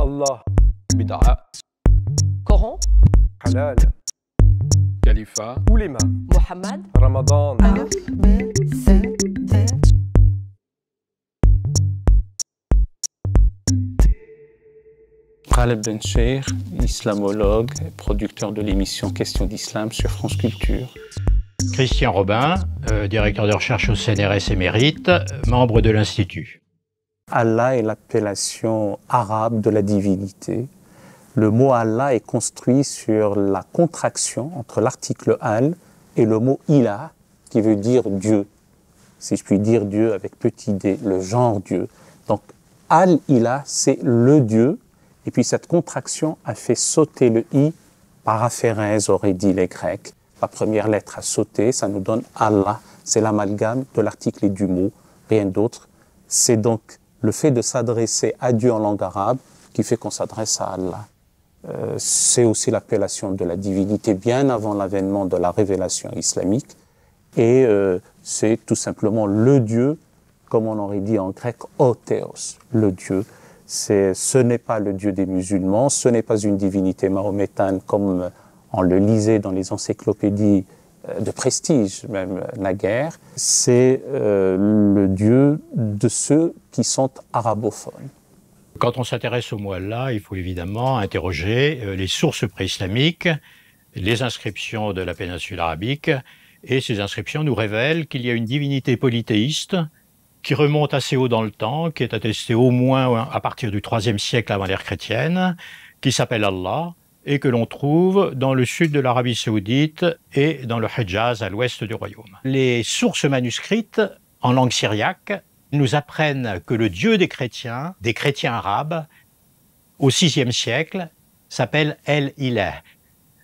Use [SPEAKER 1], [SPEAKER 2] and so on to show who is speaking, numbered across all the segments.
[SPEAKER 1] Allah,
[SPEAKER 2] Bid'a,
[SPEAKER 3] Coran,
[SPEAKER 1] halal,
[SPEAKER 2] Khalifa,
[SPEAKER 1] ulema,
[SPEAKER 3] Mohammed,
[SPEAKER 1] Ramadan,
[SPEAKER 4] Alif, B, C, D.
[SPEAKER 5] Khaled Bencheikh, islamologue, producteur de l'émission Questions d'Islam sur France Culture.
[SPEAKER 6] Christian Robin, directeur de recherche au CNRS émérite, membre de l'Institut.
[SPEAKER 5] Allah est l'appellation arabe de la divinité. Le mot Allah est construit sur la contraction entre l'article al et le mot ilah, qui veut dire Dieu. Si je puis dire Dieu avec petit d, le genre Dieu. Donc al-ilah, c'est le Dieu. Et puis cette contraction a fait sauter le i, paraphérèse auraient dit les Grecs. La première lettre a sauté, ça nous donne Allah. C'est l'amalgame de l'article et du mot, rien d'autre. C'est donc le fait de s'adresser à Dieu en langue arabe qui fait qu'on s'adresse à Allah. C'est aussi l'appellation de la divinité bien avant l'avènement de la révélation islamique. Et c'est tout simplement le Dieu, comme on aurait dit en grec, o théos, le Dieu. Ce n'est pas le Dieu des musulmans, ce n'est pas une divinité mahométane comme on le lisait dans les encyclopédies de prestige, même naguère. C'est le Dieu de ceux qui sont arabophones.
[SPEAKER 6] Quand on s'intéresse au mot Allah, il faut évidemment interroger les sources pré-islamiques, les inscriptions de la péninsule arabique, et ces inscriptions nous révèlent qu'il y a une divinité polythéiste qui remonte assez haut dans le temps, qui est attestée au moins à partir du IIIe siècle avant l'ère chrétienne, qui s'appelle Allah, et que l'on trouve dans le sud de l'Arabie saoudite et dans le Hejaz, à l'ouest du royaume. Les sources manuscrites en langue syriaque nous apprennent que le Dieu des chrétiens arabes, au VIe siècle, s'appelle El-Ilah.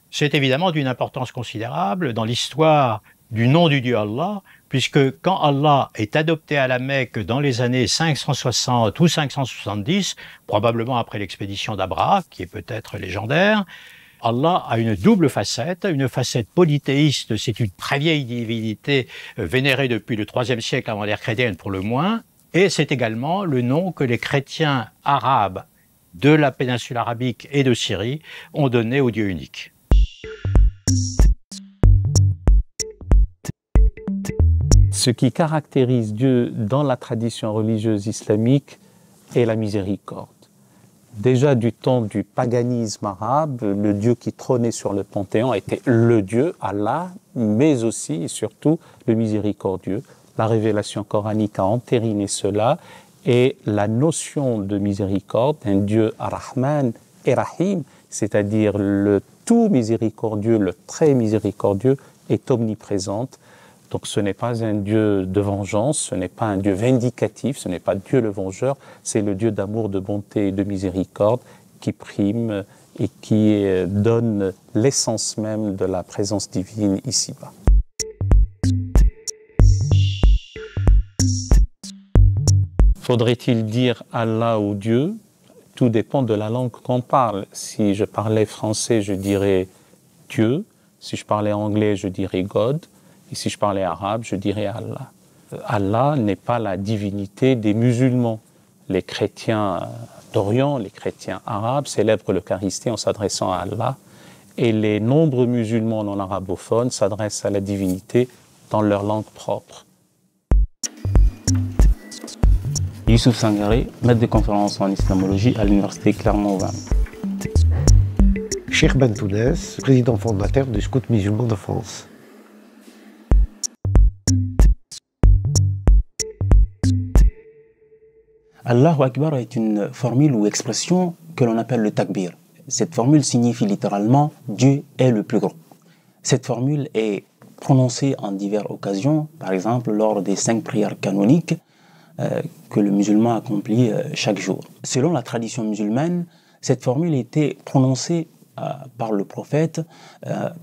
[SPEAKER 6] C'est évidemment d'une importance considérable dans l'histoire du nom du Dieu Allah, puisque quand Allah est adopté à la Mecque dans les années 560 ou 570, probablement après l'expédition d'Abraha, qui est peut-être légendaire, Allah a une double facette, une facette polythéiste, c'est une très vieille divinité vénérée depuis le IIIe siècle avant l'ère chrétienne pour le moins, et c'est également le nom que les chrétiens arabes de la péninsule arabique et de Syrie ont donné au Dieu unique.
[SPEAKER 5] Ce qui caractérise Dieu dans la tradition religieuse islamique est la miséricorde. Déjà du temps du paganisme arabe, le Dieu qui trônait sur le panthéon était le Dieu, Allah, mais aussi et surtout le miséricordieux. La révélation coranique a entériné cela et la notion de miséricorde, un Dieu Ar-Rahman et Rahim, c'est-à-dire le tout miséricordieux, le très miséricordieux, est omniprésente. Donc ce n'est pas un Dieu de vengeance, ce n'est pas un Dieu vindicatif, ce n'est pas Dieu le vengeur, c'est le Dieu d'amour, de bonté et de miséricorde qui prime et qui donne l'essence même de la présence divine ici-bas. Faudrait-il dire Allah ou Dieu? Tout dépend de la langue qu'on parle. Si je parlais français, je dirais Dieu. Si je parlais anglais, je dirais God. Et si je parlais arabe, je dirais Allah. Allah n'est pas la divinité des musulmans. Les chrétiens d'Orient, les chrétiens arabes célèbrent l'Eucharistie en s'adressant à Allah. Et les nombreux musulmans non arabophones s'adressent à la divinité dans leur langue propre.
[SPEAKER 7] Youssouf Sangaré, maître de conférence en islamologie à l'université Clermont-Auvergne.
[SPEAKER 8] Cheikh Bentounès, président fondateur du Scouts musulmans de France.
[SPEAKER 7] Allahu Akbar est une formule ou expression que l'on appelle le takbir. Cette formule signifie littéralement « Dieu est le plus grand ». Cette formule est prononcée en diverses occasions, par exemple lors des 5 prières canoniques que le musulman accomplit chaque jour. Selon la tradition musulmane, cette formule était prononcée par le prophète,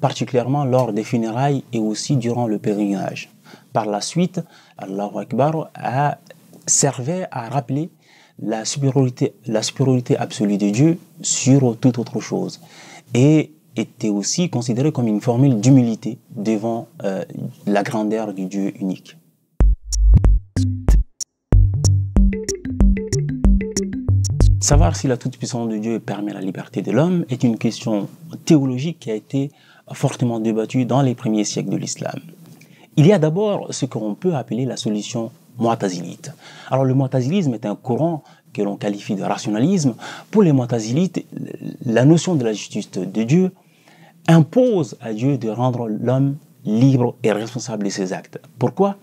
[SPEAKER 7] particulièrement lors des funérailles et aussi durant le pèlerinage. Par la suite, Allahu Akbar servait à rappeler la supériorité absolue de Dieu sur toute autre chose et était aussi considéré comme une formule d'humilité devant la grandeur du Dieu unique. Savoir si la toute-puissance de Dieu permet la liberté de l'homme est une question théologique qui a été fortement débattue dans les premiers siècles de l'islam. Il y a d'abord ce qu'on peut appeler la solution mu'tazilite. Alors le mu'tazilisme est un courant que l'on qualifie de rationalisme. Pour les mu'tazilites, la notion de la justice de Dieu impose à Dieu de rendre l'homme libre et responsable de ses actes. Pourquoi?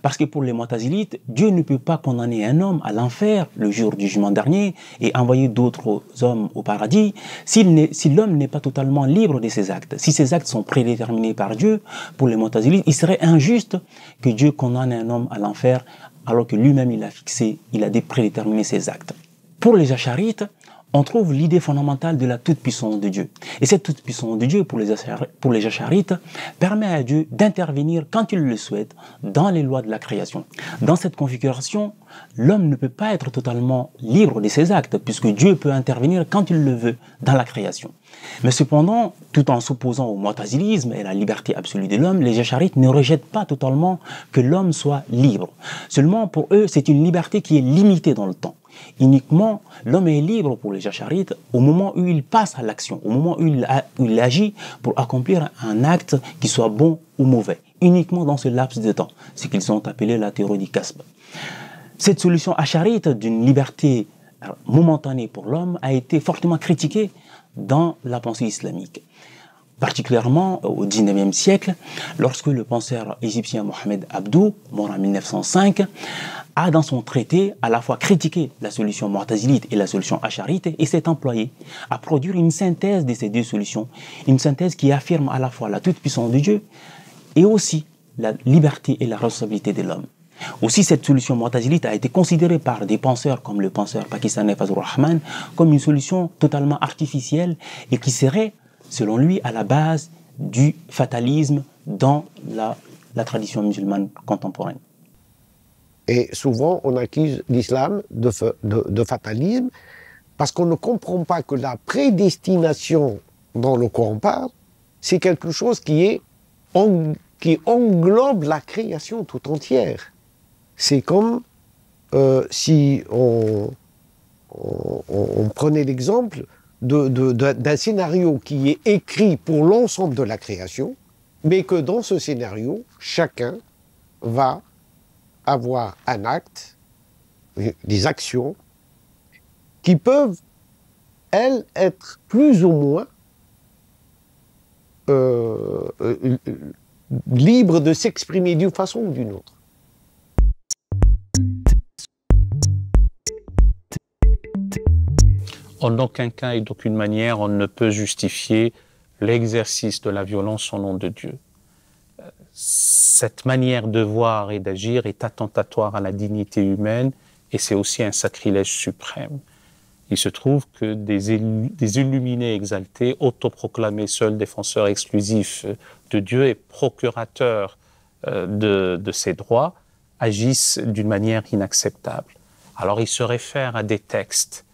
[SPEAKER 7] Parce que pour les mu'tazilites, Dieu ne peut pas condamner un homme à l'enfer le jour du jugement dernier et envoyer d'autres hommes au paradis si l'homme n'est pas totalement libre de ses actes. Si ses actes sont prédéterminés par Dieu, pour les mu'tazilites, il serait injuste que Dieu condamne un homme à l'enfer alors que lui-même il a prédéterminé ses actes. Pour les Ash'arites, on trouve l'idée fondamentale de la toute-puissance de Dieu. Et cette toute-puissance de Dieu, pour les Ash'arites, permet à Dieu d'intervenir quand il le souhaite dans les lois de la création. Dans cette configuration, l'homme ne peut pas être totalement libre de ses actes, puisque Dieu peut intervenir quand il le veut dans la création. Mais cependant, tout en s'opposant au mu'tazilisme et à la liberté absolue de l'homme, les Ash'arites ne rejettent pas totalement que l'homme soit libre. Seulement, pour eux, c'est une liberté qui est limitée dans le temps. Uniquement, l'homme est libre pour les Ash'arites au moment où il passe à l'action, au moment où il agit pour accomplir un acte qui soit bon ou mauvais. Uniquement dans ce laps de temps, ce qu'ils ont appelé la théorie du kasb. Cette solution ash'arite d'une liberté momentanée pour l'homme a été fortement critiquée dans la pensée islamique. Particulièrement au XIXe siècle, lorsque le penseur égyptien Mohamed Abdou, mort en 1905, a dans son traité à la fois critiqué la solution mu'tazilite et la solution ash'arite et s'est employé à produire une synthèse de ces deux solutions, une synthèse qui affirme à la fois la toute-puissance de Dieu et aussi la liberté et la responsabilité de l'homme. Aussi, cette solution mu'tazilite a été considérée par des penseurs comme le penseur pakistanais Fazlur Rahman comme une solution totalement artificielle et qui serait, selon lui, à la base du fatalisme dans la tradition musulmane contemporaine.
[SPEAKER 8] Et souvent, on accuse l'islam de fatalisme parce qu'on ne comprend pas que la prédestination dont le Coran parle, c'est quelque chose qui englobe la création tout entière. C'est comme si on prenait l'exemple d'un scénario qui est écrit pour l'ensemble de la création, mais que dans ce scénario, chacun va avoir un acte, des actions, qui peuvent, elles, être plus ou moins libres de s'exprimer d'une façon ou d'une autre.
[SPEAKER 5] En aucun cas et d'aucune manière, on ne peut justifier l'exercice de la violence au nom de Dieu. Cette manière de voir et d'agir est attentatoire à la dignité humaine et c'est aussi un sacrilège suprême. Il se trouve que des illuminés exaltés, autoproclamés seuls défenseurs exclusifs de Dieu et procurateurs de ses droits, agissent d'une manière inacceptable. Alors ils se réfèrent à des textes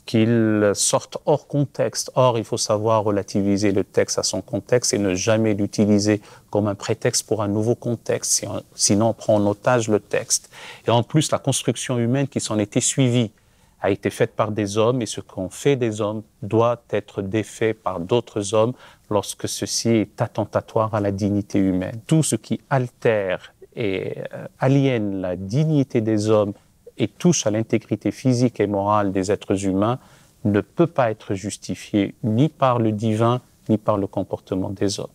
[SPEAKER 5] qu'ils sortent hors contexte. Or, il faut savoir relativiser le texte à son contexte et ne jamais l'utiliser comme un prétexte pour un nouveau contexte, sinon on prend en otage le texte. Et en plus, la construction humaine qui s'en était suivie a été faite par des hommes et ce qu'on fait des hommes doit être défait par d'autres hommes lorsque ceci est attentatoire à la dignité humaine. Tout ce qui altère et aliène la dignité des hommes et touche à l'intégrité physique et morale des êtres humains ne peut pas être justifié ni par le divin, ni par le comportement des hommes.